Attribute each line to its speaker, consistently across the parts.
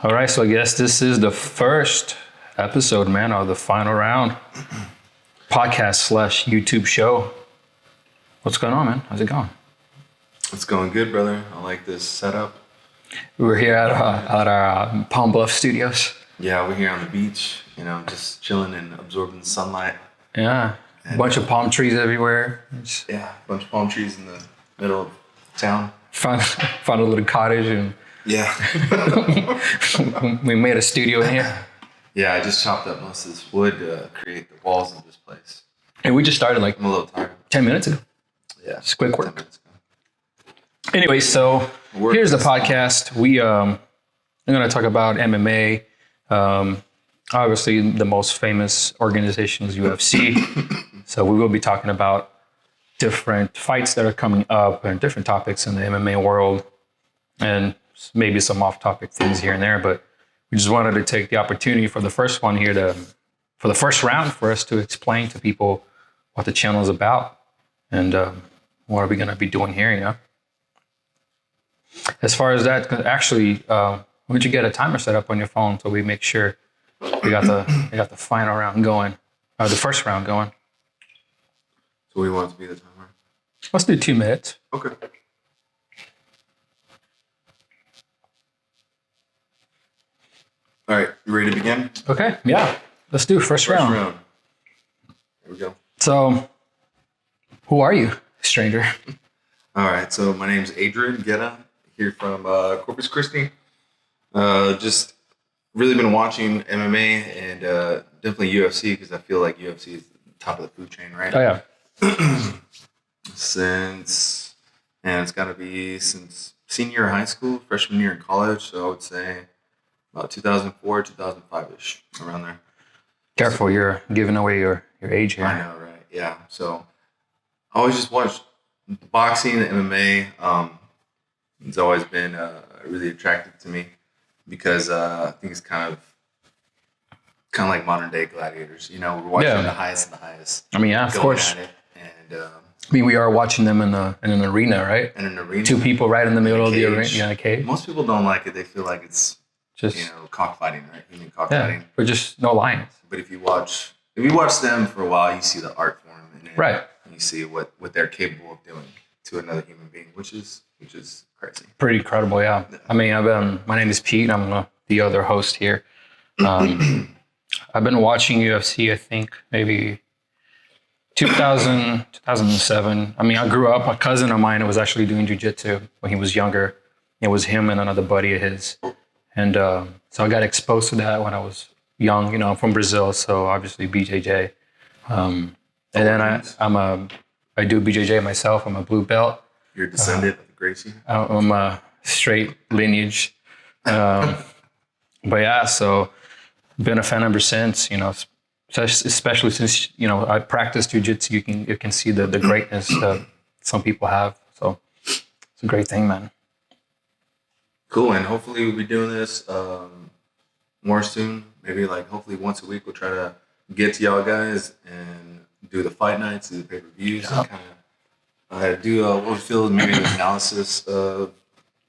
Speaker 1: All right, so I guess this is the first episode, man, of the final round podcast / YouTube show. What's going on, man? How's it going?
Speaker 2: It's going good, brother. I like this setup.
Speaker 1: We're here at our Palm Bluff studios.
Speaker 2: Yeah, we're here on the beach, just chilling and absorbing the sunlight.
Speaker 1: Yeah, a bunch of palm trees everywhere.
Speaker 2: Yeah, a bunch of palm trees in the middle of town.
Speaker 1: Found a little cottage and
Speaker 2: yeah,
Speaker 1: we made a studio in here.
Speaker 2: Yeah, I just chopped up most of this wood to create the walls of this place.
Speaker 1: And we just started like
Speaker 2: I'm a little tired.
Speaker 1: 10 minutes ago.
Speaker 2: Yeah,
Speaker 1: it's quick work. Anyway, so here's the podcast. I'm going to talk about MMA. Obviously, the most famous organization is UFC. So we will be talking about different fights that are coming up and different topics in the MMA world, and maybe some off-topic things here and there. But we just wanted to take the opportunity for the first one here for the first round for us to explain to people what the channel is about and what are we going to be doing here, As far as that, actually, why don't you get a timer set up on your phone so we make sure we got the final round going, or the first round going.
Speaker 2: So we want it to be the timer?
Speaker 1: Let's do 2 minutes.
Speaker 2: Okay. All right, you ready to begin?
Speaker 1: Okay, yeah. Let's do first round.
Speaker 2: Here we go.
Speaker 1: So, who are you, stranger?
Speaker 2: All right, so my name's Adrian Guetta, here from Corpus Christi. Just really been watching MMA and definitely UFC because I feel like UFC is the top of the food chain, right?
Speaker 1: Oh, yeah.
Speaker 2: It's got to be since senior year of high school, freshman year in college, so I would say about 2004, 2005-ish, around there.
Speaker 1: Careful, you're giving away your age here.
Speaker 2: I know, right? Yeah, so I always just watched boxing, MMA. It's always been really attractive to me because I think it's kind of like modern day gladiators. We're watching the highest of the highest.
Speaker 1: I mean, yeah, of course.
Speaker 2: And
Speaker 1: we are watching them in an arena, right?
Speaker 2: In an arena.
Speaker 1: 2 people right in the middle of the arena. Yeah, in a cage.
Speaker 2: Most people don't like it. They feel like it's just cockfighting, right? Human cockfighting.
Speaker 1: Or just no lines.
Speaker 2: But if you watch them for a while, you see the art form in it.
Speaker 1: Right.
Speaker 2: And you see what they're capable of doing to another human being, which is crazy.
Speaker 1: Pretty incredible, yeah. I mean, my name is Pete. I'm the other host here. I've been watching UFC, I think, maybe 2007. I mean, I grew up, a cousin of mine was actually doing jiu-jitsu when he was younger. It was him and another buddy of his. And so I got exposed to that when I was young. I'm from Brazil, so obviously BJJ. And then I do BJJ myself. I'm a blue belt.
Speaker 2: You're a descendant of Gracie?
Speaker 1: I'm a straight lineage. But yeah, so been a fan ever since, especially since, I practice jiu-jitsu, you can see the greatness that some people have. So it's a great thing, man.
Speaker 2: Cool. And hopefully we'll be doing this more soon. Maybe hopefully once a week we'll try to get to y'all guys and do the fight nights, do the pay-per-views, and kind of do what we feel is maybe an analysis of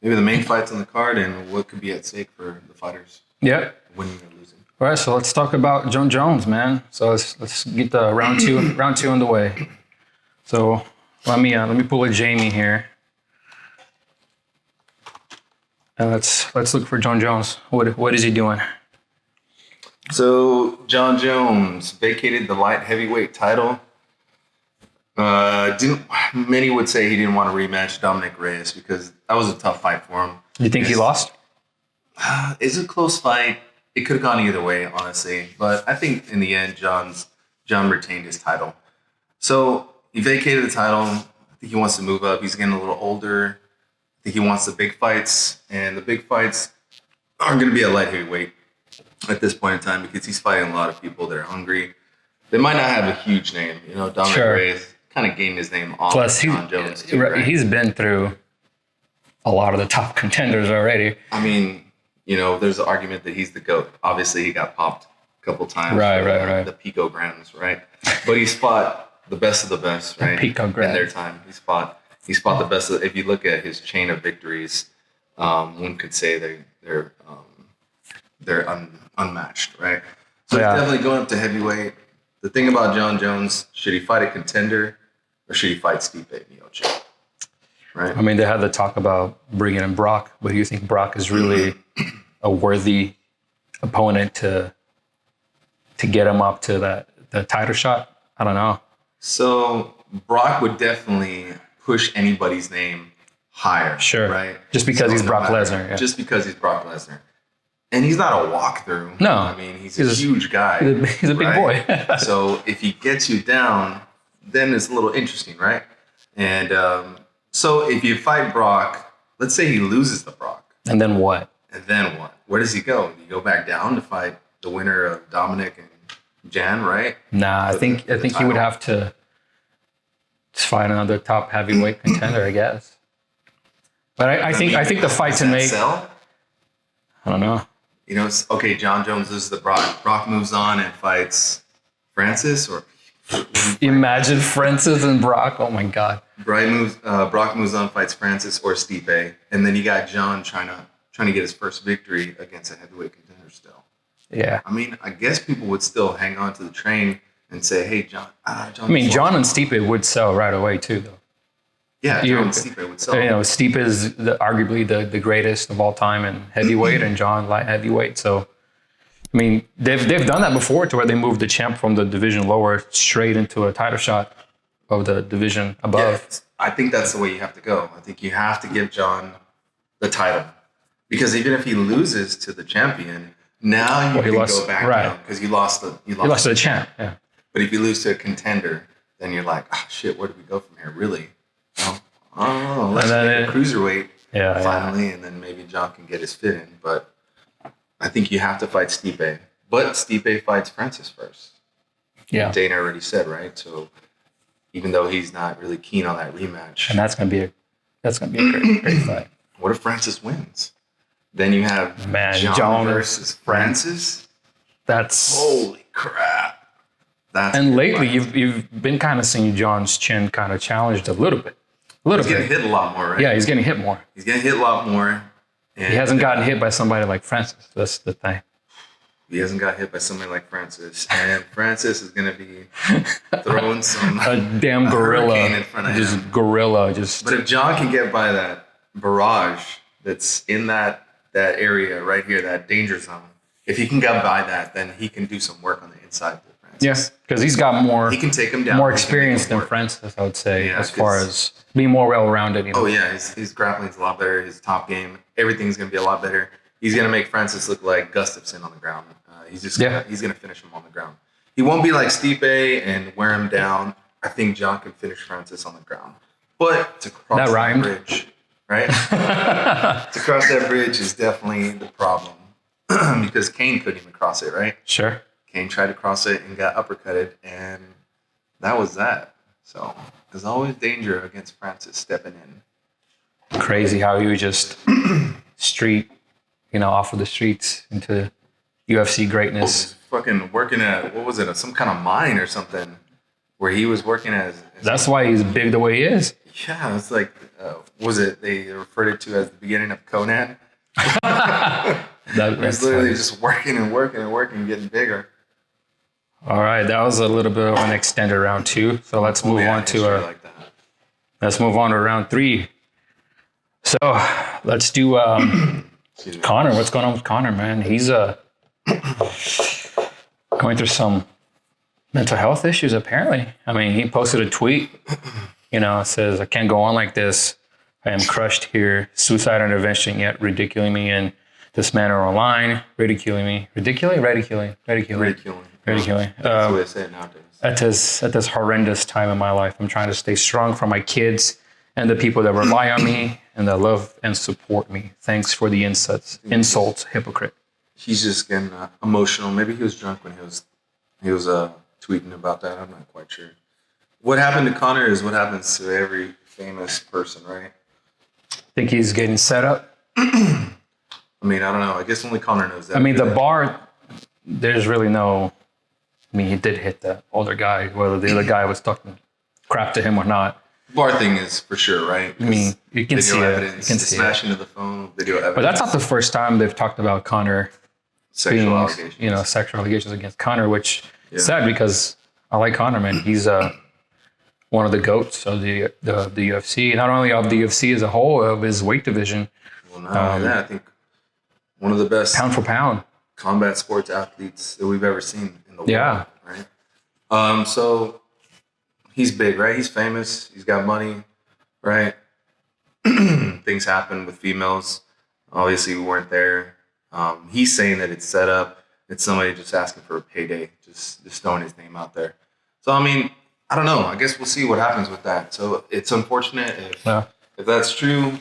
Speaker 2: maybe the main fights on the card and what could be at stake for the fighters.
Speaker 1: Yeah.
Speaker 2: Winning or losing.
Speaker 1: All right, so let's talk about Jon Jones, man. So let's get the round two on the way. So let me pull a Jamie here. And let's look for Jon Jones. What is he doing?
Speaker 2: So Jon Jones vacated the light heavyweight title. Many would say he didn't want to rematch Dominic Resz because that was a tough fight for him.
Speaker 1: You think he lost?
Speaker 2: It's a close fight. It could have gone either way, honestly. But I think in the end, Jon retained his title. So he vacated the title. I think he wants to move up. He's getting a little older. I think he wants the big fights. And the big fights aren't going to be a light heavyweight at this point in time because he's fighting a lot of people that are hungry. They might not have a huge name. Dominic Resz kind of gained his name off Jon Jones too, right?
Speaker 1: He's been through a lot of the top contenders already.
Speaker 2: I mean, there's the argument that he's the GOAT. Obviously, he got popped a couple times.
Speaker 1: Right.
Speaker 2: The picograms, right? But he's fought the best of the best, right?
Speaker 1: Picograms.
Speaker 2: In their time. He's fought the best of, if you look at his chain of victories, one could say they're they're unmatched, right? So he's definitely going up to heavyweight. The thing about Jon Jones, should he fight a contender or should he fight Stipe Miocic? Right?
Speaker 1: I mean, they had the talk about bringing in Brock, but do you think Brock is really a worthy opponent to get him up to the title shot? I don't know.
Speaker 2: So Brock would definitely push anybody's name higher.
Speaker 1: Sure.
Speaker 2: Right?
Speaker 1: Just because he's Brock Lesnar. Yeah.
Speaker 2: Just because he's Brock Lesnar. And he's not a walkthrough.
Speaker 1: No.
Speaker 2: I mean, he's a huge guy.
Speaker 1: He's a big boy.
Speaker 2: So if he gets you down, then it's a little interesting, right? And so if you fight Brock, let's say he loses to Brock.
Speaker 1: And then what?
Speaker 2: And then what? Where does he go? Do you go back down to fight the winner of Dominic and Jan, right?
Speaker 1: Nah, I think he would have to fight another top heavyweight contender, I guess. But I think the fight to make.
Speaker 2: Sell?
Speaker 1: I don't know.
Speaker 2: You know, it's okay. Jon Jones loses to Brock. Brock moves on and fights Francis, or
Speaker 1: Imagine Francis and Brock. Oh my God.
Speaker 2: Brock moves on, fights Francis or Stipe, and then you got Jon trying to get his first victory against a heavyweight contender still.
Speaker 1: Yeah.
Speaker 2: I mean, I guess people would still hang on to the train and say, "Hey, Jon."
Speaker 1: I mean, Jon and Stipe would sell right away too, though.
Speaker 2: Yeah, Jon and Stipe would sell.
Speaker 1: You know, Stipe is arguably the greatest of all time in heavyweight, and Jon light heavyweight. So, I mean, they've done that before, to where they moved the champ from the division lower straight into a title shot of the division above.
Speaker 2: Yeah, I think that's the way you have to go. I think you have to give Jon the title, because even if he loses to the champion, now you can go back down because you lost to the
Speaker 1: champ. Yeah.
Speaker 2: But if you lose to a contender, then you're like, oh shit, where do we go from here? Really? Oh, let's make a cruiserweight finally, and then maybe Jon can get his fit in. But I think you have to fight Stipe. But Stipe fights Francis first.
Speaker 1: Yeah.
Speaker 2: Dana already said, right? So even though he's not really keen on that rematch.
Speaker 1: And that's gonna be a great fight.
Speaker 2: What if Francis wins? Then you have Jon versus Francis.
Speaker 1: That's
Speaker 2: holy crap.
Speaker 1: And lately you've been kind of seeing Jon's chin kind of challenged a little bit.
Speaker 2: He's getting hit a lot more, right?
Speaker 1: Yeah, he's getting hit more.
Speaker 2: He's getting hit a lot more.
Speaker 1: And he hasn't gotten hit by somebody like Francis. That's the thing.
Speaker 2: He hasn't got hit by somebody like Francis. And Francis is going to be throwing
Speaker 1: a damn gorilla
Speaker 2: in front of him.
Speaker 1: Gorilla.
Speaker 2: But if Jon can get by that barrage that's in that area right here, that danger zone, if he can get by that, then he can do some work on the inside of Francis.
Speaker 1: Yes, because he's got more.
Speaker 2: He can take him down.
Speaker 1: More experience than Francis, I would say, as far as being more well-rounded. You know?
Speaker 2: Oh yeah, his grappling's a lot better. His top game, everything's going to be a lot better. He's going to make Francis look like Gustafsson on the ground. He's going to finish him on the ground. He won't be like Stipe and wear him down. I think Jon can finish Francis on the ground. But to cross that bridge, right? To cross that bridge is definitely the problem. Because Kane couldn't even cross it, right?
Speaker 1: Sure.
Speaker 2: Kane tried to cross it and got uppercutted, and that was that. So there's always danger against Francis stepping in.
Speaker 1: Crazy how he was just off of the streets into UFC greatness.
Speaker 2: Fucking working at, what was it, some kind of mine or something, where he was working as
Speaker 1: that's why he's big the way he is.
Speaker 2: Yeah, it's like, they referred it to as the beginning of Conan? He's literally just working and working and working, getting bigger.
Speaker 1: All right, that was a little bit of an extended round 2. So let's move on to round 3. So let's do Conor. What's going on with Conor, man? He's going through some mental health issues, apparently. I mean, he posted a tweet, it says, "I can't go on like this. I am crushed here. Suicide intervention yet ridiculing me in this manner online. Ridiculing me. Ridiculing.
Speaker 2: That's the way I say it nowadays.
Speaker 1: At this horrendous time in my life, I'm trying to stay strong for my kids and the people that rely on me and that love and support me. Thanks for the insults, hypocrite."
Speaker 2: He's just getting emotional. Maybe he was drunk when he was tweeting about that. I'm not quite sure. What happened to Conor is what happens to every famous person, right?
Speaker 1: Think he's getting set up?
Speaker 2: I mean, I don't know. I guess only Conor knows that.
Speaker 1: I mean, the bar, there's really no... I mean, he did hit the older guy, whether the other guy was talking crap to him or not.
Speaker 2: Bar thing is for sure, right?
Speaker 1: I mean, you can see it.
Speaker 2: You can see smash into the phone, video evidence.
Speaker 1: But that's not the first time they've talked about Conor
Speaker 2: Sexual allegations.
Speaker 1: sexual allegations against Conor, which is sad because I like Conor, man. He's one of the GOATs of the UFC, not only of the UFC as a whole, of his weight division.
Speaker 2: Well, not only that, I think one of the best
Speaker 1: pound for pound
Speaker 2: combat sports athletes that we've ever seen in the world. Right. So he's big, right? He's famous. He's got money, right? Things happen with females. Obviously, we weren't there. He's saying that it's set up. It's somebody just asking for a payday, just throwing his name out there. So, I mean, I don't know. I guess we'll see what happens with that. So it's unfortunate if that's true.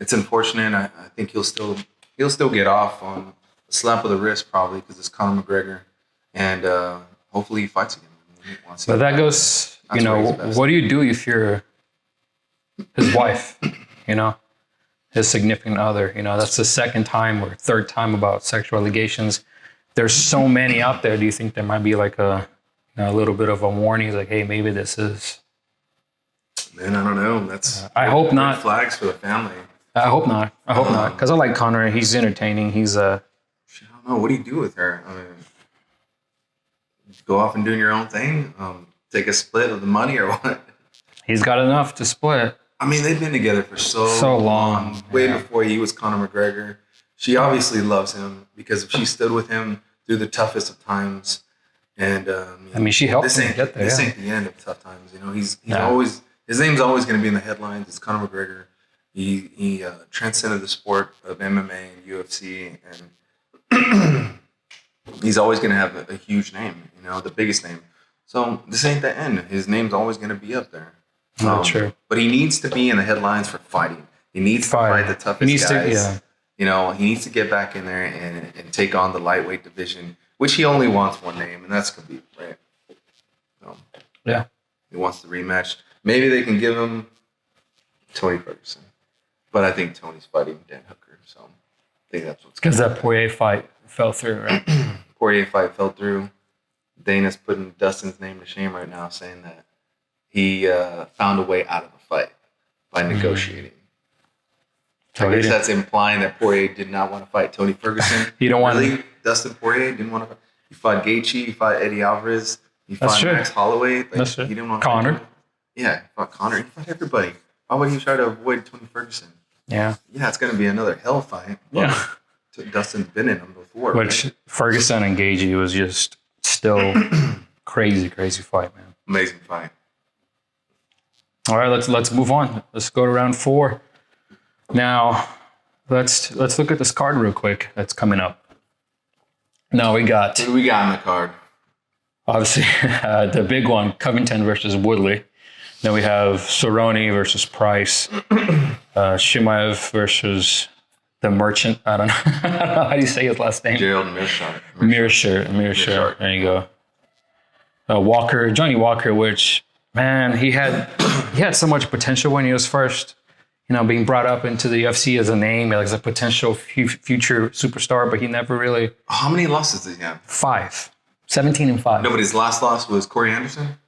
Speaker 2: It's unfortunate. I think he'll still get off on a slap of the wrist probably because it's Conor McGregor, and hopefully he fights again.
Speaker 1: But that goes. What do you do if you're his wife? His significant other. That's the second time or third time about sexual allegations. There's so many out there. Do you think there might be like a little bit of a warning, like, hey, maybe this is?
Speaker 2: Man, I don't know. That's
Speaker 1: I hope not.
Speaker 2: Flags for the family.
Speaker 1: I hope not. Because I like Conor. He's entertaining. He's
Speaker 2: I don't know. What do you do with her? I mean, go off and doing your own thing. Take a split of the money or what?
Speaker 1: He's got enough to split.
Speaker 2: I mean, they've been together for so long. Way before he was Conor McGregor. She obviously loves him because she stood with him through the toughest of times. And
Speaker 1: she helped him get there.
Speaker 2: This ain't the end of tough times. He's always, his name's always going to be in the headlines. It's Conor McGregor. He transcended the sport of MMA and UFC, and he's always going to have a huge name. The biggest name. So this ain't the end. His name's always going to be up there.
Speaker 1: Not true.
Speaker 2: But he needs to be in the headlines for fighting. He needs to fight the toughest guys. He needs to get back in there and take on the lightweight division, which he only wants one name, and that's Khabib, right?
Speaker 1: Yeah.
Speaker 2: He wants the rematch. Maybe they can give him Tony Ferguson. But I think Tony's fighting Dan Hooker, so I think that's what's
Speaker 1: because that Poirier fight fell through, right?
Speaker 2: Poirier fight fell through. Dana's putting Dustin's name to shame right now, saying that he found a way out of the fight by negotiating. So I guess that's implying that Poirier did not want to fight Tony Ferguson.
Speaker 1: He don't want
Speaker 2: to. Dustin Poirier didn't want to. He fought Gaethje. He fought Eddie Alvarez. He fought Max Holloway.
Speaker 1: That's true.
Speaker 2: He didn't want
Speaker 1: to Conor.
Speaker 2: He fought Conor. He fought everybody. Why would he try to avoid Tony Ferguson?
Speaker 1: Yeah.
Speaker 2: Yeah, it's going to be another hell fight.
Speaker 1: Yeah.
Speaker 2: Dustin's been in them before.
Speaker 1: Which right? Ferguson and Gaethje was just still crazy fight, man.
Speaker 2: Amazing fight.
Speaker 1: All right, let's move on. Let's go to round 4. Now, let's look at this card real quick that's coming up. Now we got...
Speaker 2: What do we got on the card?
Speaker 1: Obviously, the big one, Covington versus Woodley. Then we have Cerrone versus Price. Chimaev versus the Merchant. I don't know how do you say his last name.
Speaker 2: Gerald Meerschaert.
Speaker 1: Meerschaert. There you go. Johnny Walker, which, man, he had so much potential when he was first, being brought up into the UFC as a name, like as a potential future superstar, but he never really.
Speaker 2: How many losses did he have?
Speaker 1: 5. 17-5.
Speaker 2: No, but his last loss was Corey Anderson?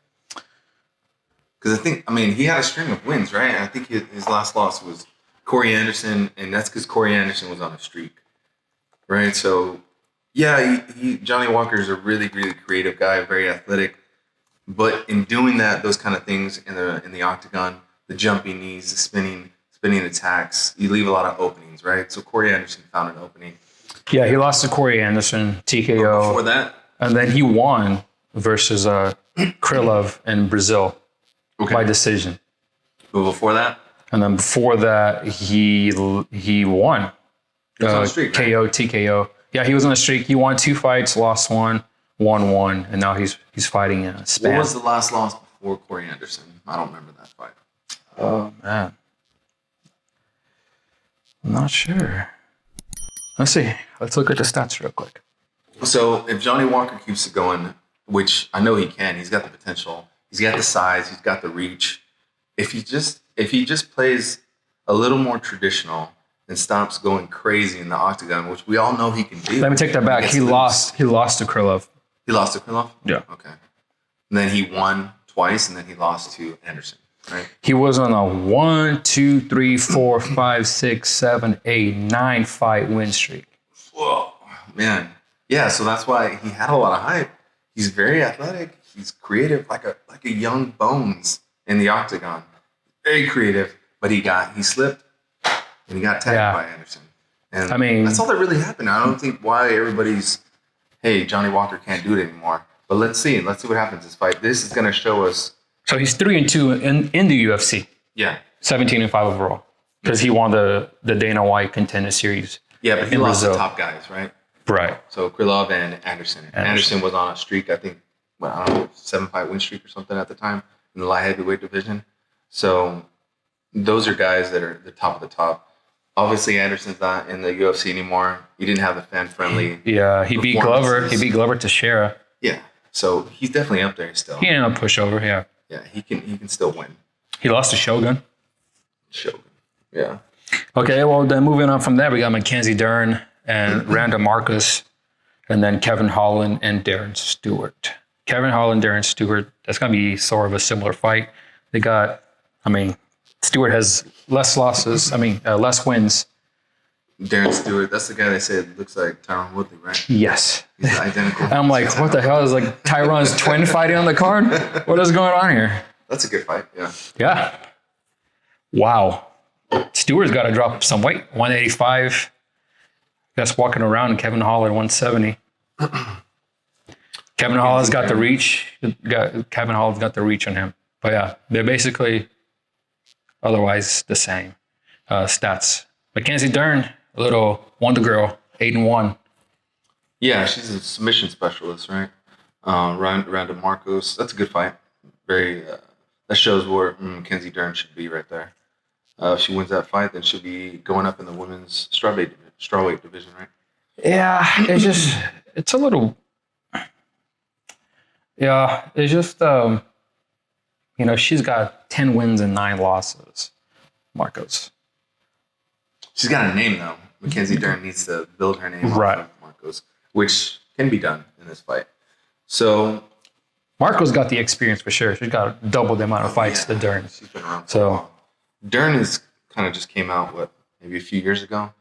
Speaker 2: Because he had a string of wins, right? And I think his last loss was Corey Anderson, and that's because Corey Anderson was on a streak, right? So, yeah, Johnny Walker is a really, really creative guy, very athletic. But in doing those kind of things in the octagon, the jumping knees, the spinning attacks, you leave a lot of openings, right? So Corey Anderson found an opening.
Speaker 1: Yeah, he lost to Corey Anderson, TKO.
Speaker 2: But before that?
Speaker 1: And then he won versus Krylov in Brazil by decision.
Speaker 2: But before that?
Speaker 1: And then before that, he won.
Speaker 2: He was on a streak,
Speaker 1: KO, right? TKO. Yeah, he was on a streak. He won 2 fights, lost 1, won 1, and now he's fighting Spann.
Speaker 2: What was the last loss before Corey Anderson? I don't remember that fight.
Speaker 1: Oh, man. I'm not sure. Let's see. Let's look at the stats real quick.
Speaker 2: So if Johnny Walker keeps it going, which I know he can, he's got the potential, he's got the size, he's got the reach. If he just plays a little more traditional and stops going crazy in the octagon, which we all know he can do.
Speaker 1: Let me take that back. He lost to Krylov.
Speaker 2: He lost to Krylov?
Speaker 1: Yeah.
Speaker 2: Okay. And then he won twice, and then he lost to Anderson, right?
Speaker 1: He was on a 1, 2, 3, 4, 5, 6, 7, 8, 9 fight win streak.
Speaker 2: Whoa, man. Yeah, so that's why he had a lot of hype. He's very athletic. He's creative, like a young Bones in the octagon. Very creative, but he slipped and he got tagged by Anderson. And
Speaker 1: I mean,
Speaker 2: that's all that really happened. I don't think why everybody's, hey, Johnny Walker can't do it anymore. But let's see what happens this fight. This is going to show us.
Speaker 1: So he's 3-2 in the UFC.
Speaker 2: Yeah,
Speaker 1: 17-5 overall because he won the Dana White Contender Series.
Speaker 2: Yeah, but he lost the top guys, right?
Speaker 1: Right.
Speaker 2: So Krylov and Anderson. Anderson was on a streak, I think, I don't know, 7-fight win streak or something at the time in the light heavyweight division. So those are guys that are the top of the top. Obviously, Anderson's not in the UFC anymore. He didn't have the fan-friendly.
Speaker 1: Yeah, he beat Glover. He beat Glover Teixeira.
Speaker 2: Yeah, so he's definitely up there still.
Speaker 1: He ended up pushover. Yeah.
Speaker 2: Yeah, he can still win.
Speaker 1: He lost to Shogun.
Speaker 2: Yeah.
Speaker 1: Okay, well then moving on from there, we got Mackenzie Dern and Randa Marcus, and then Kevin Holland and Darren Stewart. Kevin Holland, Darren Stewart. That's gonna be sort of a similar fight. They got, Stewart has less losses. Less wins.
Speaker 2: Darren Stewart, that's the guy they said looks like Tyron Woodley, right?
Speaker 1: Yes.
Speaker 2: He's identical.
Speaker 1: I'm like, what the hell? Is like Tyron's twin fighting on the card? What is going on here?
Speaker 2: That's a good fight, yeah.
Speaker 1: Yeah. Wow. Stewart's got to drop some weight. 185. That's walking around. Kevin Holland, 170. Kevin Holland's got the reach. Kevin Holland's got the reach on him. But yeah, they're basically otherwise the same stats. Mackenzie Dern, a little wonder girl, 8-1.
Speaker 2: Yeah, she's a submission specialist, right? Randa Marcos. That's a good fight. Very. That shows where Mackenzie Dern should be right there. If she wins that fight, then she'll be going up in the women's strawweight division, right?
Speaker 1: Yeah, it's a little. Yeah, it's just she's got 10 wins and 9 losses. Marcos.
Speaker 2: She's got a name though. Mackenzie Dern needs to build her name
Speaker 1: right.
Speaker 2: Off of Marcos, which can be done in this fight. So
Speaker 1: Marco's got the experience for sure. She's got double the amount of fights than Dern.
Speaker 2: She's been around for a while. Dern is kind of just came out, maybe a few years ago?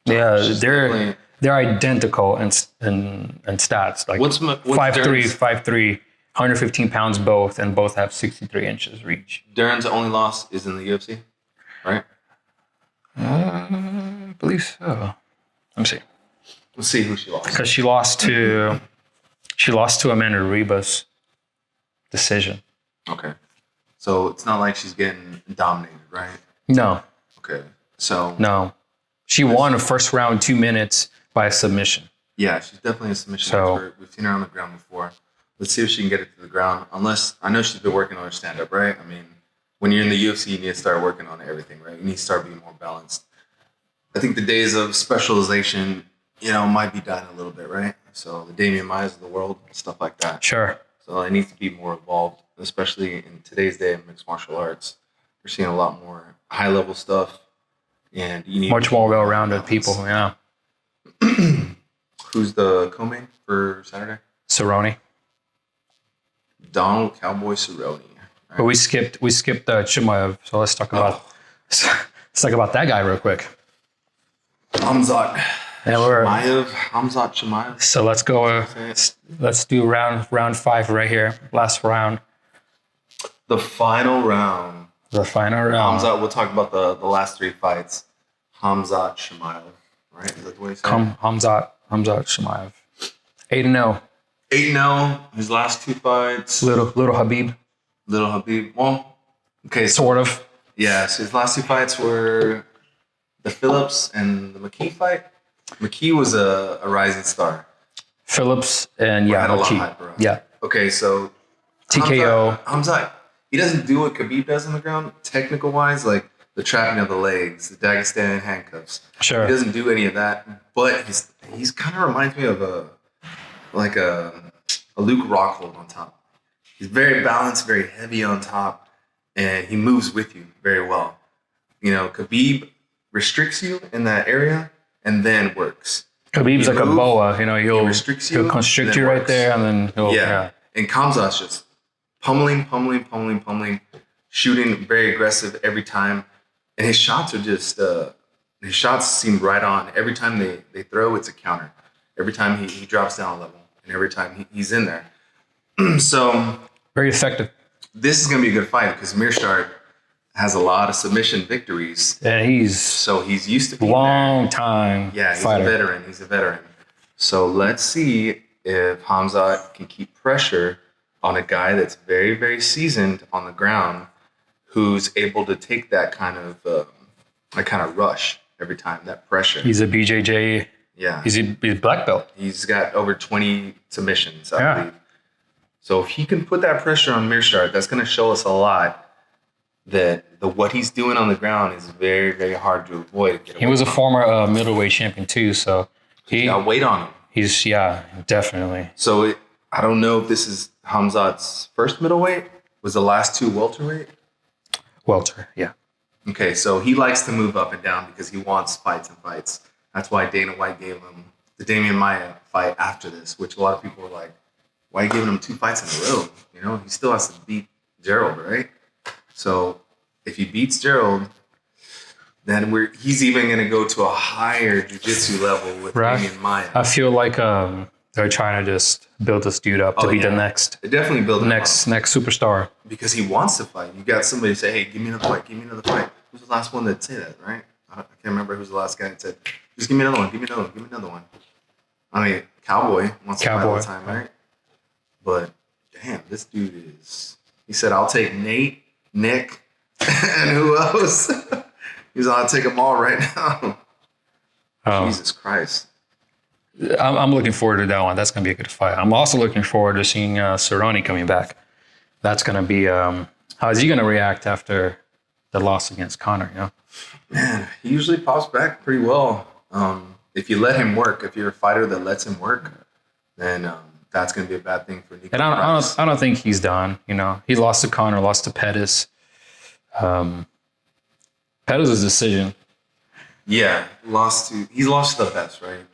Speaker 1: Yeah, they're identical in stats. Like
Speaker 2: what's
Speaker 1: 5'3", 5'3", 115 pounds both, and both have 63 inches reach.
Speaker 2: Dern's only loss is in the UFC, right?
Speaker 1: I believe so. Let me see.
Speaker 2: Let's see who she lost.
Speaker 1: Because she lost to Amanda Ribas decision.
Speaker 2: Okay. So it's not like she's getting dominated, right?
Speaker 1: No.
Speaker 2: Okay. So
Speaker 1: no. She won a first round 2 minutes by a submission.
Speaker 2: Yeah, she's definitely a submission expert. We've seen her on the ground before. Let's see if she can get it to the ground. Unless, I know she's been working on her stand-up, right? When you're in the UFC, you need to start working on everything, right? You need to start being more balanced. I think the days of specialization, might be dying a little bit, right? So the Damian Maias of the world, stuff like that.
Speaker 1: Sure.
Speaker 2: So it needs to be more evolved, especially in today's day of mixed martial arts. We're seeing a lot more high-level stuff, and you need
Speaker 1: much more well-rounded people. Yeah.
Speaker 2: Who's the co-main for Saturday?
Speaker 1: Cerrone.
Speaker 2: Donald Cowboy Cerrone. Right?
Speaker 1: But we skipped Chimaev, so let's talk about that guy real quick.
Speaker 2: Hamzat Chimaev.
Speaker 1: So let's go. Let's do round 5 right here. Last round.
Speaker 2: The final round. Hamzat. We'll talk about the last 3 fights. Hamzat Chimaev. Right? Is that the way you say it?
Speaker 1: Hamzat Chimaev. 8-0.
Speaker 2: 8-0. His last 2 fights.
Speaker 1: Little Habib.
Speaker 2: Well, okay.
Speaker 1: Sort of.
Speaker 2: Yeah. So his last 2 fights were the Phillips and the McKee fight. McKee was a rising star.
Speaker 1: Phillips and
Speaker 2: had a lot of
Speaker 1: McKee.
Speaker 2: hype around.
Speaker 1: Yeah.
Speaker 2: Okay, so
Speaker 1: TKO.
Speaker 2: Hamzat, he doesn't do what Khabib does on the ground, technical wise, like the trapping of the legs, the Dagestani handcuffs.
Speaker 1: Sure.
Speaker 2: He doesn't do any of that, but he's kind of reminds me of a Luke Rockhold on top. He's very balanced, very heavy on top, and he moves with you very well. Khabib restricts you in that area and then works.
Speaker 1: Khabib's like a boa, he'll constrict you right
Speaker 2: works.
Speaker 1: there, and then he'll
Speaker 2: And Khamzat's just pummeling, shooting very aggressive every time, and his shots are just His shots seem right on. Every time they throw, it's a counter. Every time he drops down a level, and every time he's in there. So
Speaker 1: Very effective.
Speaker 2: this is going to be a good fight because Mearshart has a lot of submission victories.
Speaker 1: And he's
Speaker 2: So he's used to being
Speaker 1: long
Speaker 2: there.
Speaker 1: time
Speaker 2: Yeah, he's
Speaker 1: fighter.
Speaker 2: a veteran. He's a veteran. So let's see if Khamzat can keep pressure on a guy that's very, very seasoned on the ground, who's able to take that kind of rush every time, that pressure.
Speaker 1: He's a BJJ.
Speaker 2: Yeah.
Speaker 1: He's black belt.
Speaker 2: He's got over 20 submissions, I
Speaker 1: Yeah.
Speaker 2: believe. So if he can put that pressure on Mearshart, that's going to show us a lot that what he's doing on the ground is very, very hard to avoid.
Speaker 1: He was a former middleweight champion too, so
Speaker 2: He got weight on him.
Speaker 1: he's definitely.
Speaker 2: So I don't know if this is Khamzat's first middleweight. Was the last two welterweight?
Speaker 1: Welter, yeah.
Speaker 2: Okay, so he likes to move up and down because he wants fights and fights. That's why Dana White gave him the Damian Maia fight after this, which a lot of people were like, why are you giving him 2 fights in a row? You know, he still has to beat Gerald, right? So if he beats Gerald, then he's even going to go to a higher jiu-jitsu level with Damian Maia.
Speaker 1: I feel like they're trying to just build this dude up to be the next
Speaker 2: They definitely build him up
Speaker 1: next superstar.
Speaker 2: because he wants to fight. You got somebody say, hey, give me another fight, give me another fight. Who's the last one that said that, right? I can't remember who's the last guy that said, just give me another one, give me another one, give me another one. I mean, Cowboy wants to fight all the time, right? But damn, this dude he said, I'll take Nate, Nick, and who else? He's on, I'll take them all right now. Jesus Christ.
Speaker 1: I'm looking forward to that one. That's going to be a good fight. I'm also looking forward to seeing Cerrone coming back. That's going to be, how is he going to react after the loss against Conor, you know?
Speaker 2: Man, he usually pops back pretty well. If you let him work, if you're a fighter that lets him work, then that's going to be a bad thing for Nico.
Speaker 1: And I don't think he's done, you know. He lost to Conor, lost to Pettis. Pettis' decision.
Speaker 2: Yeah, he lost to the best, right?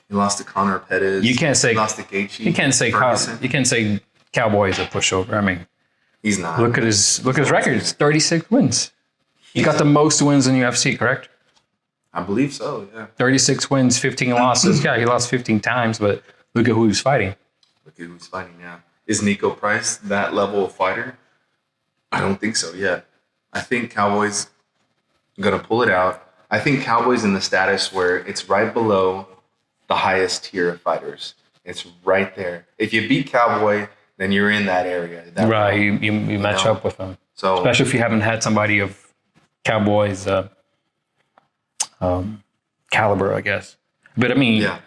Speaker 2: He lost to Conor Pettis.
Speaker 1: You can't say
Speaker 2: he lost to Gaethje.
Speaker 1: You can't say
Speaker 2: Ferguson.
Speaker 1: you can't say Cowboy is a pushover. I mean,
Speaker 2: He's not.
Speaker 1: look at his record. It's 36 wins. He got the most wins in UFC, correct?
Speaker 2: I believe so. Yeah.
Speaker 1: 36 wins, 15 losses. Yeah, he lost 15 times, but look at who he's fighting.
Speaker 2: Look at who's fighting now. Is Nico Price that level of fighter? I don't think so yet. I think Cowboy's gonna pull it out. I think Cowboy's in the status where it's right below the highest tier of fighters. It's right there. If you beat Cowboy, then you're in that area.
Speaker 1: Right, you match up with him.
Speaker 2: So
Speaker 1: Especially if you haven't had somebody of Cowboy's caliber, I guess. But I mean,
Speaker 2: yeah.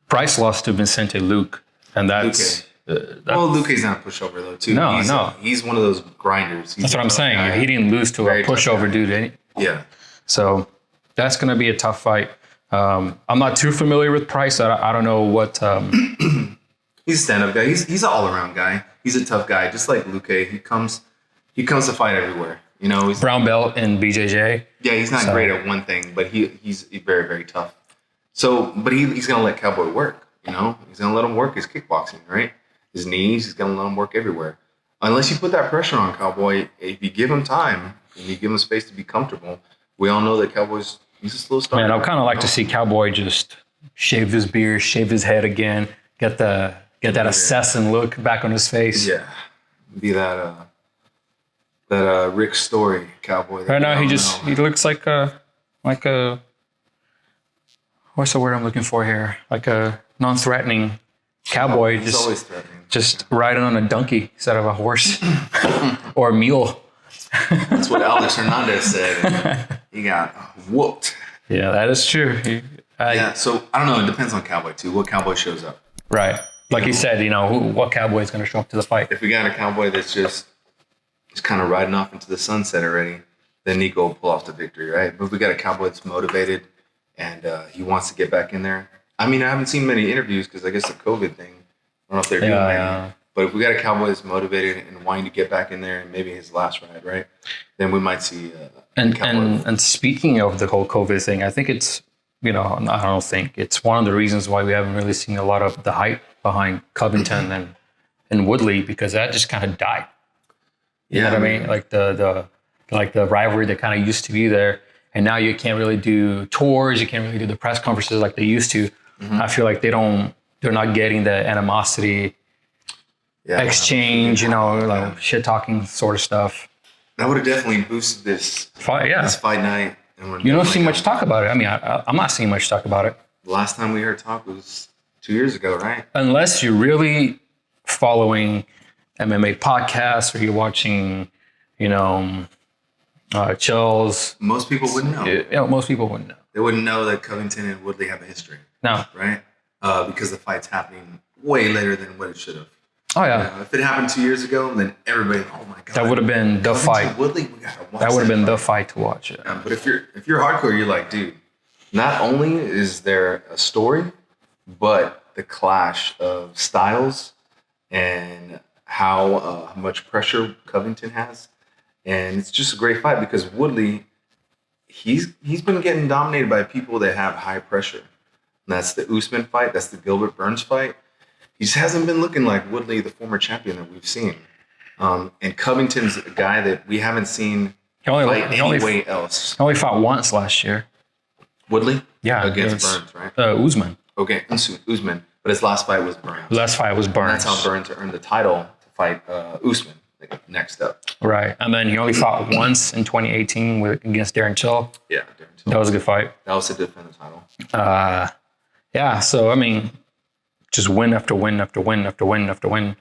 Speaker 1: Price lost to Vicente Luque, and that's
Speaker 2: Well, Luque's not a pushover though, too.
Speaker 1: No,
Speaker 2: He's one of those grinders. He's
Speaker 1: that's what I'm saying.
Speaker 2: guy.
Speaker 1: He didn't lose to
Speaker 2: Very
Speaker 1: a
Speaker 2: tough
Speaker 1: pushover
Speaker 2: guy.
Speaker 1: dude.
Speaker 2: Yeah.
Speaker 1: So that's going to be a tough fight. I'm not too familiar with Price. I don't know what.
Speaker 2: He's a stand-up guy. He's an all-around guy. He's a tough guy, just like Luque. He comes to fight everywhere. You know, he's
Speaker 1: Brown belt in BJJ.
Speaker 2: Yeah, he's not great at one thing, but he's very, very tough. So, but he's going to let Cowboy work, you know? He's going to let him work his kickboxing, right? His knees, he's going to let him work everywhere. Unless you put that pressure on Cowboy, if you give him time and you give him space to be comfortable, we all know that he's a slow starter.
Speaker 1: Man, I'd kind of like to see Cowboy just shave his beard, shave his head again, get that assassin look back on his face.
Speaker 2: Yeah. Be that Rick Story Cowboy.
Speaker 1: Right now, he looks like a what's the word I'm looking for here? Like a non-threatening cowboy,
Speaker 2: He's always threatening.
Speaker 1: just riding on a donkey instead of a horse or a mule.
Speaker 2: That's what Alex Hernandez said. He got whooped.
Speaker 1: Yeah, that is true.
Speaker 2: Yeah, so I don't know. It depends on Cowboy too. What Cowboy shows up?
Speaker 1: Right. Like you said, you know, what cowboy is going to show up to the fight?
Speaker 2: If we got a Cowboy that's just kind of riding off into the sunset already, then Nico will pull off the victory, right? But if we got a Cowboy that's motivated and he wants to get back in there. I mean, I haven't seen many interviews because I guess the COVID thing. I don't know if they're doing that. But if we got a Cowboy that's motivated and wanting to get back in there and maybe his last ride, right? Then we might see
Speaker 1: and speaking of the whole COVID thing, I think it's, you know, I don't think it's one of the reasons why we haven't really seen a lot of the hype behind Covington and Woodley, because that just kind of died. You know what I mean? Like the rivalry that kind of used to be there. and now you can't really do tours, you can't really do the press conferences like they used to. I feel like they're not getting the animosity exchange, like shit talking sort of stuff.
Speaker 2: That would have definitely boosted this fight night. And
Speaker 1: you don't see much talk about it. I mean, I'm not seeing much talk about it.
Speaker 2: The last time we heard talk was 2 years ago, right?
Speaker 1: Unless you're really following MMA podcasts or you're watching, Chills.
Speaker 2: Most people wouldn't know.
Speaker 1: Most people wouldn't know.
Speaker 2: They wouldn't know that Covington and Woodley have a history.
Speaker 1: No.
Speaker 2: Right? Because the fight's happening way later than what it should have.
Speaker 1: Oh, yeah.
Speaker 2: If it happened 2 years ago, then everybody, oh my God.
Speaker 1: That would have been the fight.
Speaker 2: Woodley, we gotta watch
Speaker 1: that would have been the fight to watch.
Speaker 2: Yeah. But if you're hardcore, you're like, dude, not only is there a story, but the clash of styles and how much pressure Covington has. And it's just a great fight because Woodley, he's been getting dominated by people that have high pressure. And that's the Usman fight. That's the Gilbert Burns fight. He just hasn't been looking like Woodley, the former champion that we've seen. And Covington's a guy that we haven't seen fight anyway else.
Speaker 1: He only fought once last year.
Speaker 2: Woodley?
Speaker 1: Yeah.
Speaker 2: Against Burns, right?
Speaker 1: Usman.
Speaker 2: Okay, Usman. But his last fight was Burns.
Speaker 1: Last fight was Burns.
Speaker 2: And that's how Burns earned the title to fight Usman next up.
Speaker 1: Right. And then he only fought once in 2018 against Darren Till.
Speaker 2: Yeah, Darren Till.
Speaker 1: That was a good fight.
Speaker 2: That was to defend the title.
Speaker 1: Yeah, so, I mean, just win after win after win after win after win.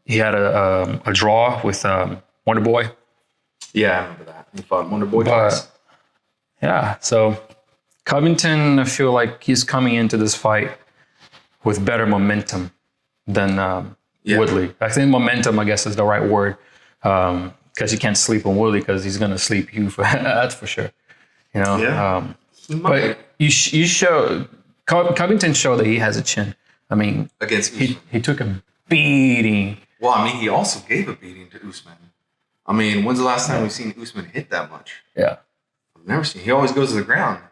Speaker 1: He had a draw with Wonder Boy.
Speaker 2: Yeah, I remember that. He fought Wonder Boy twice.
Speaker 1: Yeah, so Covington, I feel like he's coming into this fight with better momentum than Woodley. I think momentum, I guess, is the right word, because you can't sleep on Woodley because he's going to sleep you. That's for sure.
Speaker 2: Yeah.
Speaker 1: But Covington showed that he has a chin. I mean,
Speaker 2: against Usman.
Speaker 1: He took a beating.
Speaker 2: Well, I mean, he also gave a beating to Usman. I mean, when's the last time we've seen Usman hit that much?
Speaker 1: Yeah.
Speaker 2: I've never seen. He always goes to the ground.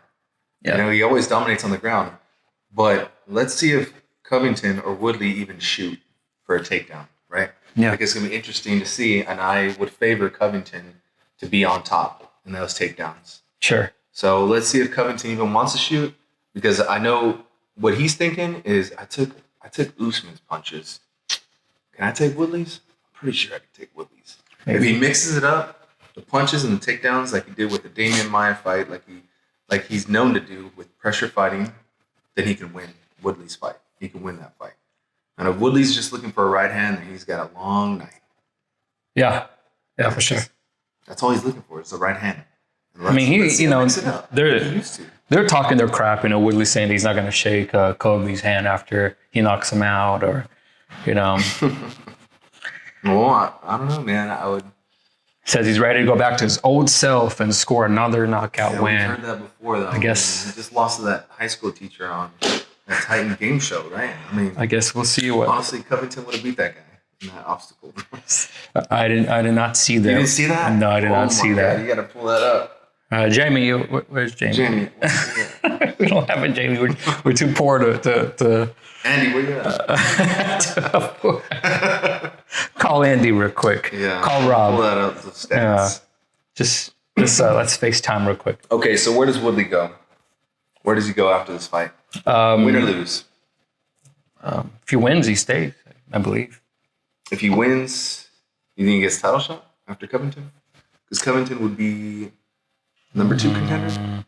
Speaker 1: Yeah.
Speaker 2: He always dominates on the ground. But let's see if Covington or Woodley even shoot for a takedown, right?
Speaker 1: Yeah.
Speaker 2: Like, it's going to be interesting to see, and I would favor Covington to be on top in those takedowns.
Speaker 1: Sure.
Speaker 2: So let's see if Covington even wants to shoot, because I know what he's thinking is, I took Usman's punches. Can I take Woodley's? I'm pretty sure I can take Woodley's. Maybe. If he mixes it up, the punches and the takedowns like he did with the Damian Maia fight, like he's known to do with pressure fighting, then he can win Woodley's fight. He can win that fight. And if Woodley's just looking for a right hand, then he's got a long night.
Speaker 1: Yeah. Yeah, for sure.
Speaker 2: That's all he's looking for is the right hand.
Speaker 1: I mean, they're talking their crap. Woodley saying that he's not going to shake Kobe's hand after he knocks him out, or,
Speaker 2: Well, I don't know, man. I would.
Speaker 1: Says he's ready to go back to his old self and score another knockout win.
Speaker 2: We've heard that before, though.
Speaker 1: I guess
Speaker 2: he just lost to that high school teacher on that Titan game show, right? I mean,
Speaker 1: I guess we'll see what.
Speaker 2: Honestly, Covington would have beat that guy in that obstacle.
Speaker 1: I did not see that.
Speaker 2: You didn't see that?
Speaker 1: No, I did not see that.
Speaker 2: You got to pull that up.
Speaker 1: Jamie, where's Jamie?
Speaker 2: Jamie.
Speaker 1: We don't have a Jamie. We're too poor to
Speaker 2: Andy, where you at?
Speaker 1: Call Andy real quick.
Speaker 2: Yeah.
Speaker 1: Call Rob.
Speaker 2: Pull that up, the stats.
Speaker 1: Just let's FaceTime real quick.
Speaker 2: Okay, so where does Woodley go? Where does he go after this fight? Win or lose?
Speaker 1: If he wins, he stays, I believe.
Speaker 2: If he wins, you think he gets a title shot after Covington? Because Covington would be number 2 contender,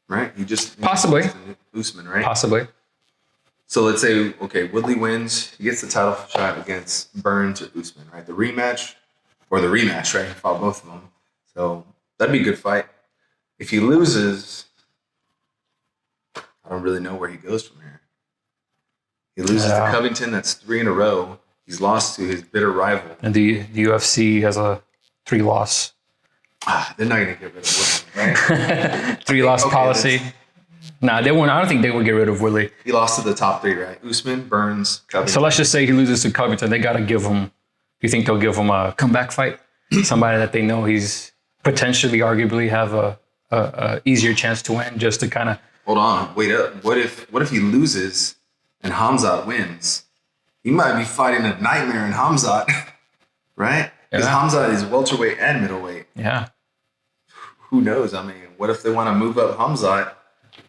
Speaker 2: right? He just
Speaker 1: possibly
Speaker 2: Usman, right?
Speaker 1: Possibly.
Speaker 2: So let's say, okay, Woodley wins. He gets the title shot against Burns or Usman, right? The rematch, right? He fought both of them. So that'd be a good fight. If he loses, I don't really know where he goes from here. He loses to Covington. That's 3 in a row. He's lost to his bitter rival.
Speaker 1: And the UFC has a 3-loss.
Speaker 2: They're not going to get rid of Woodley, right?
Speaker 1: 3-loss policy. Nah, they won't. I don't think they would get rid of Woodley.
Speaker 2: He lost to the top 3, right? Usman, Burns, Covington.
Speaker 1: So let's just say he loses to Covington. They got to give him. You think they'll give him a comeback fight? Somebody that they know he's potentially, arguably, have a easier chance to win, just to kind of.
Speaker 2: Hold on, wait up. What if he loses and Hamzat wins? He might be fighting a nightmare in Hamzat, right? Because Hamzat is welterweight and middleweight.
Speaker 1: Yeah.
Speaker 2: who knows? I mean, what if they want to move up Hamzat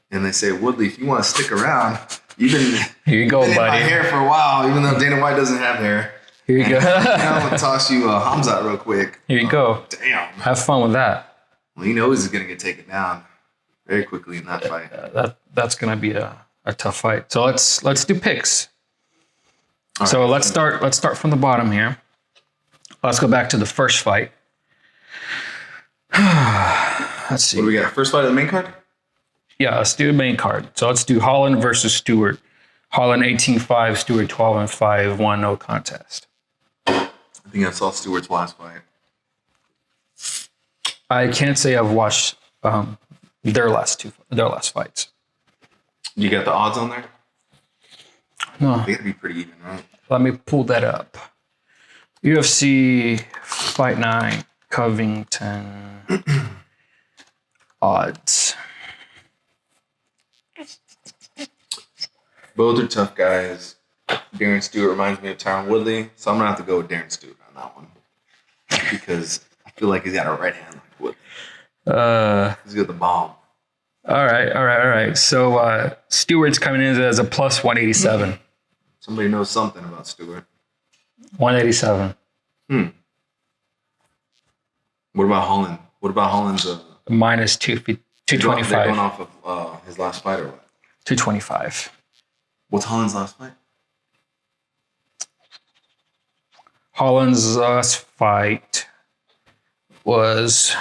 Speaker 2: and they say, Woodley, if you want to stick around, you've been
Speaker 1: here you go,
Speaker 2: in
Speaker 1: buddy.
Speaker 2: my hair for a while, even though Dana White doesn't have hair.
Speaker 1: Here you go.
Speaker 2: I'm gonna toss you Hamzat real quick.
Speaker 1: Here you go.
Speaker 2: Damn.
Speaker 1: Have fun with that.
Speaker 2: Well, he knows he's gonna get taken down very quickly in that fight.
Speaker 1: That's gonna be a tough fight. So let's do picks.
Speaker 2: All
Speaker 1: So
Speaker 2: right.
Speaker 1: let's start from the bottom here. Let's go back to the first fight. Let's see.
Speaker 2: What do we got? First fight of the main card?
Speaker 1: Yeah, let's do the main card. So let's do Holland versus Stewart. Holland 18-5, Stewart 12-5, 1-0 contest.
Speaker 2: I think I saw Stewart's last fight.
Speaker 1: I can't say I've watched their last fights.
Speaker 2: You got the odds on there?
Speaker 1: No,
Speaker 2: They gotta be pretty even, right?
Speaker 1: let me pull that up. UFC Fight Night, Covington odds.
Speaker 2: Both are tough guys. Darren Stewart reminds me of Tyron Woodley, so I'm gonna have to go with Darren Stewart on that one because I feel like he's got a right hand like Woodley. He's got the bomb.
Speaker 1: All right. So Stewart's coming in as a plus 187.
Speaker 2: Somebody knows something about Stewart.
Speaker 1: 187.
Speaker 2: What about Holland? What about Holland's?
Speaker 1: Minus
Speaker 2: They're
Speaker 1: 225.
Speaker 2: going off of his last fight or what?
Speaker 1: 225.
Speaker 2: What's Holland's last fight?
Speaker 1: Holland's last fight was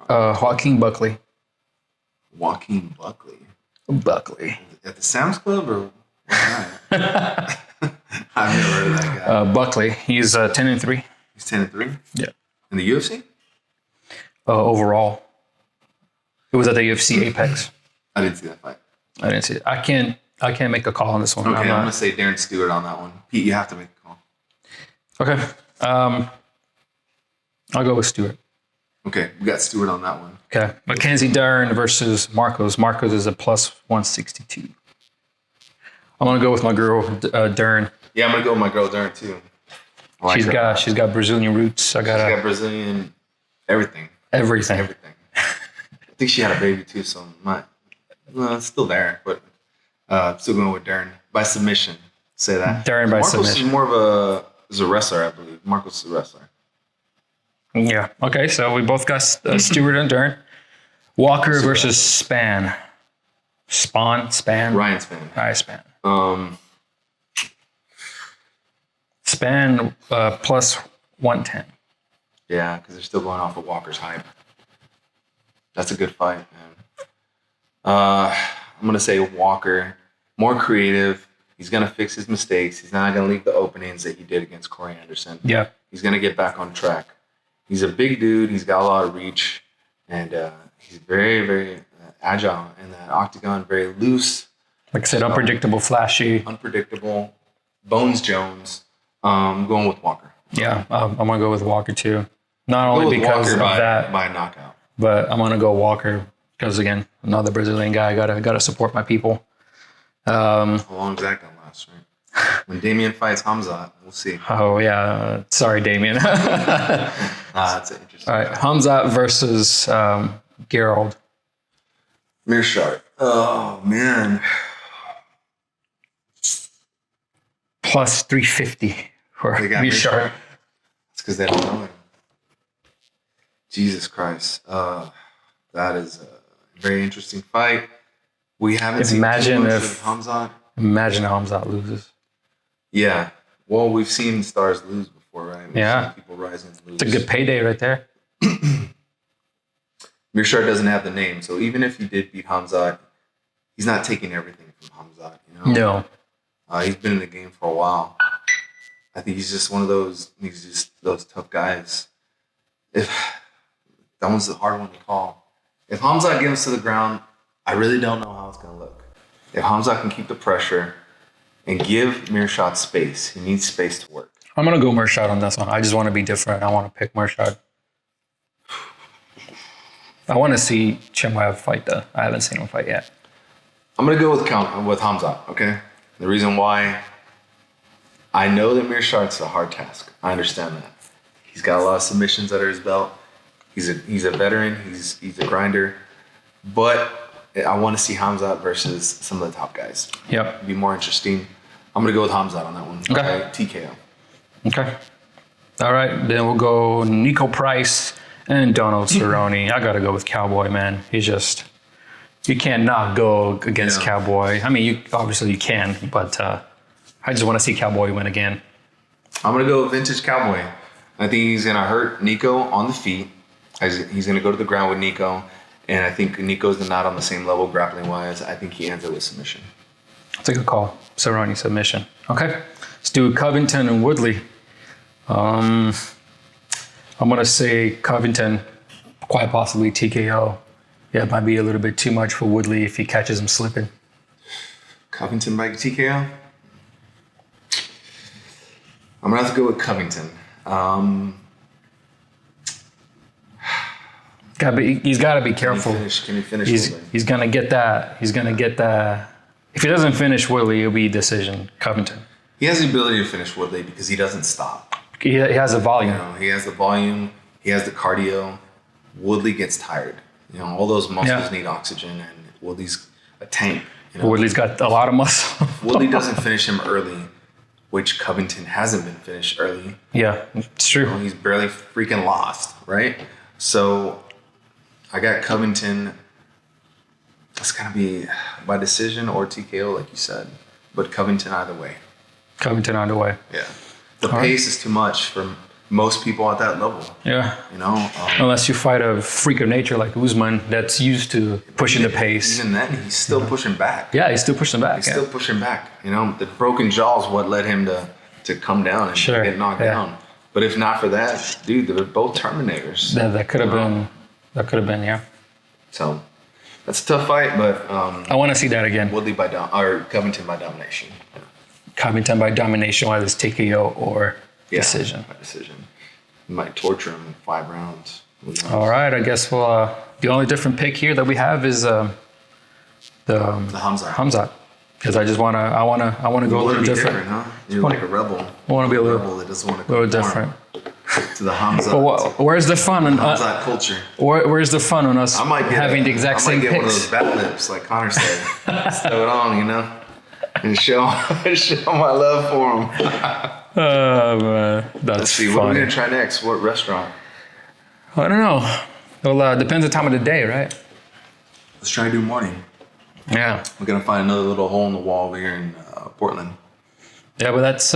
Speaker 1: Joaquin Buckley.
Speaker 2: Joaquin Buckley.
Speaker 1: Buckley.
Speaker 2: At the Sam's Club or what? I've never heard of that guy.
Speaker 1: Buckley. He's 10-3.
Speaker 2: He's 10-3
Speaker 1: Yeah.
Speaker 2: in the UFC.
Speaker 1: Overall, it was at the UFC Apex.
Speaker 2: I didn't see that fight.
Speaker 1: I didn't see it. I can't make a call on this one.
Speaker 2: Okay, I'm
Speaker 1: not-
Speaker 2: gonna say Darren Stewart on that one. Pete, you have to make a call.
Speaker 1: Okay. I'll go with Stewart.
Speaker 2: Okay, we got Stewart on that one.
Speaker 1: Okay. Mackenzie Dern versus Marcos. Marcos is a plus 162. I'm gonna go with my girl Dern.
Speaker 2: Yeah, I'm gonna go with my girl Darren too. I like her.
Speaker 1: She's got Brazilian roots. I
Speaker 2: She's
Speaker 1: got
Speaker 2: got Brazilian everything.
Speaker 1: everything.
Speaker 2: I think she had a baby too, so it's still there, but still going with Darren by submission. Say that.
Speaker 1: Darren by
Speaker 2: Marcos
Speaker 1: submission.
Speaker 2: is more of a wrestler, I believe. Marcos is a wrestler.
Speaker 1: Yeah. Okay. So we both got Stewart and Dern. Walker versus Span. Span.
Speaker 2: Ryan Spann.
Speaker 1: Span.
Speaker 2: Um,
Speaker 1: Span plus 110.
Speaker 2: yeah, because they're still going off of Walker's hype. That's a good fight, man. I'm gonna say Walker, more creative. He's gonna fix his mistakes. He's not gonna leave the openings that he did against Corey Anderson.
Speaker 1: Yeah.
Speaker 2: He's gonna get back on track. He's a big dude. He's got a lot of reach, and he's very, very agile in that octagon. Very loose,
Speaker 1: Like I said, unpredictable, flashy.
Speaker 2: unpredictable. Bones Jones. Going with Walker.
Speaker 1: Yeah. I'm gonna go with Walker too. Not
Speaker 2: Go
Speaker 1: only
Speaker 2: with
Speaker 1: because
Speaker 2: Walker
Speaker 1: of that,
Speaker 2: by knockout.
Speaker 1: but I'm gonna go Walker because again, another Brazilian guy. Gotta support my people.
Speaker 2: How long is that gonna last, right? When Damian fights Hamzat, we'll see.
Speaker 1: Oh yeah. Sorry, Damien. All
Speaker 2: That's an interesting.
Speaker 1: right. Hamzat versus Gerald.
Speaker 2: Mearshart. Oh man.
Speaker 1: Plus 350 for
Speaker 2: They got
Speaker 1: Mearshart.
Speaker 2: Mearshart. It's because they don't know him. Jesus Christ. That is a very interesting fight. We haven't seen
Speaker 1: Imagine
Speaker 2: too much
Speaker 1: if-
Speaker 2: of Hamzat.
Speaker 1: Imagine Hamzat loses.
Speaker 2: Yeah. Well, we've seen stars lose before, right? We've
Speaker 1: Yeah.
Speaker 2: seen people rise and lose.
Speaker 1: It's a good payday right there.
Speaker 2: Mearshart doesn't have the name, so even if he did beat Hamzat, he's not taking everything from Hamzat. You know?
Speaker 1: No.
Speaker 2: He's been in the game for a while. I think he's just one of those. He's just those tough guys. If that one's a hard one to call. If Hamzat gets to the ground, I really don't know how it's going to look. If Hamzat can keep the pressure and give Mearshart space, he needs space to work.
Speaker 1: I'm going to go Mearshart on this one. I just want to be different. I want to pick Mearshart. I want to see Chimaev fight, though. I haven't seen him fight yet.
Speaker 2: I'm going to go with Hamzat, okay? The reason why, I know that Mearshart's a hard task. I understand that. He's got a lot of submissions under his belt. He's a veteran. He's a grinder. But I want to see Hamzat versus some of the top guys.
Speaker 1: Yep.
Speaker 2: It'd be more interesting. I'm gonna go with Hamzat on that one.
Speaker 1: Okay.
Speaker 2: TKO.
Speaker 1: Okay. All right. Then we'll go Nico Price and Donald Cerrone. I gotta go with Cowboy, man. You can't not go against Cowboy. I mean, you can, but I just want to see Cowboy win again.
Speaker 2: I'm gonna go vintage Cowboy. I think he's gonna hurt Nico on the feet. He's gonna go to the ground with Nico, and I think Nico's not on the same level grappling wise. I think he ends it with submission.
Speaker 1: That's a good call. Cerrone submission. Okay. Let's do Covington and Woodley. I'm gonna say Covington, quite possibly TKO. Yeah, it might be a little bit too much for Woodley if he catches him slipping.
Speaker 2: Covington by TKO? I'm going to have to go with Covington.
Speaker 1: He's got to be careful.
Speaker 2: Can he finish Woodley?
Speaker 1: He's going to get that. If he doesn't finish Woodley, it'll be decision, Covington.
Speaker 2: He has the ability to finish Woodley because he doesn't stop.
Speaker 1: He has the volume.
Speaker 2: He has the volume. He has the cardio. Woodley gets tired. All those muscles need oxygen, and Woodley's a tank.
Speaker 1: Woodley's got a lot of muscle.
Speaker 2: Woodley doesn't finish him early, which Covington hasn't been finished early.
Speaker 1: Yeah, it's true.
Speaker 2: He's barely freaking lost, right? So I got Covington. It's going to be by decision or TKO, like you said. But Covington either way.
Speaker 1: Covington either way.
Speaker 2: Yeah. The pace is too much for most people at that level.
Speaker 1: Yeah. Unless you fight a freak of nature like Usman that's used to pushing the pace.
Speaker 2: Even then, he's still pushing back.
Speaker 1: Yeah, he's still pushing back.
Speaker 2: He's still pushing back. The broken jaw is what led him to come down and get knocked down. But if not for that, dude, they're both Terminators.
Speaker 1: That could have been. That could have been, yeah.
Speaker 2: So that's a tough fight, but
Speaker 1: I want to see that again.
Speaker 2: Woodley or Covington by domination. Yeah.
Speaker 1: Covington by domination, whether it's TKO or decision.
Speaker 2: By decision. You might torture him in 5 rounds.
Speaker 1: All right, I guess we'll. The only different pick here that we have is the Hamzat. Because I want to go a little different.
Speaker 2: Huh? You're like a rebel.
Speaker 1: I want to be a
Speaker 2: rebel that doesn't want to
Speaker 1: go different.
Speaker 2: To the Hamzat.
Speaker 1: Where's the fun in
Speaker 2: Hamzat culture?
Speaker 1: Where's the fun on us having the exact same picks?
Speaker 2: I might get one of those bat lips, like Conor said. Throw it on, and show my love for him.
Speaker 1: Oh man, that's
Speaker 2: Let's see.
Speaker 1: funny.
Speaker 2: What are we gonna try next? What restaurant?
Speaker 1: I don't know. Well, depends on the time of the day, right?
Speaker 2: Let's try to do morning.
Speaker 1: Yeah.
Speaker 2: We're gonna find another little hole in the wall over here in Portland.
Speaker 1: Yeah, but that's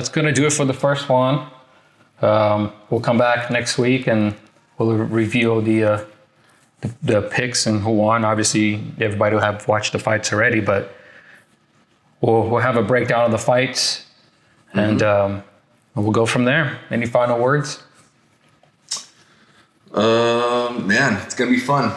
Speaker 1: gonna do it for the first one. We'll come back next week and we'll reveal the picks and who won. Obviously, everybody will have watched the fights already, but we'll have a breakdown of the fights, and we'll go from there. Any final words?
Speaker 2: Man, it's gonna be fun.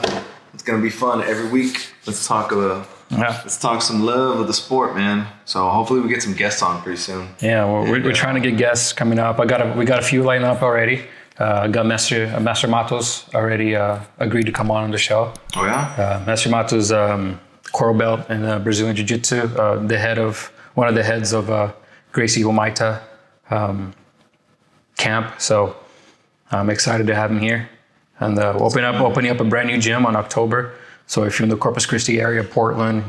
Speaker 2: It's gonna be fun every week. Let's talk some love of the sport, man. So hopefully we get some guests on pretty soon.
Speaker 1: Yeah, we're trying to get guests coming up. We got a few lined up already. Got Master Matos already agreed to come on the show.
Speaker 2: Oh yeah.
Speaker 1: Master Matos, coral belt in Brazilian Jiu-Jitsu, one of the heads of Gracie Humaita camp. So I'm excited to have him here. And opening up a brand new gym on October. So if you're in the Corpus Christi area, Portland,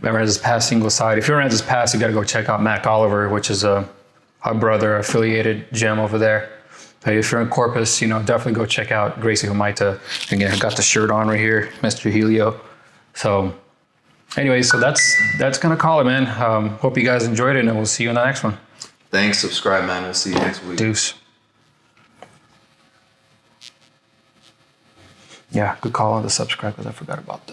Speaker 1: Aransas Pass single side. If you're in Aransas Pass, you got to go check out Mac Oliver, which is a brother affiliated gym over there. But if you're in Corpus, definitely go check out Gracie Humaita. Again, I got the shirt on right here, Mr. Helio. So anyway, so that's gonna call it, man. Hope you guys enjoyed it, and we'll see you in the next one.
Speaker 2: Thanks, subscribe, man. We'll see you next week.
Speaker 1: Deuce. Yeah, good call on the subscribe because I forgot about that.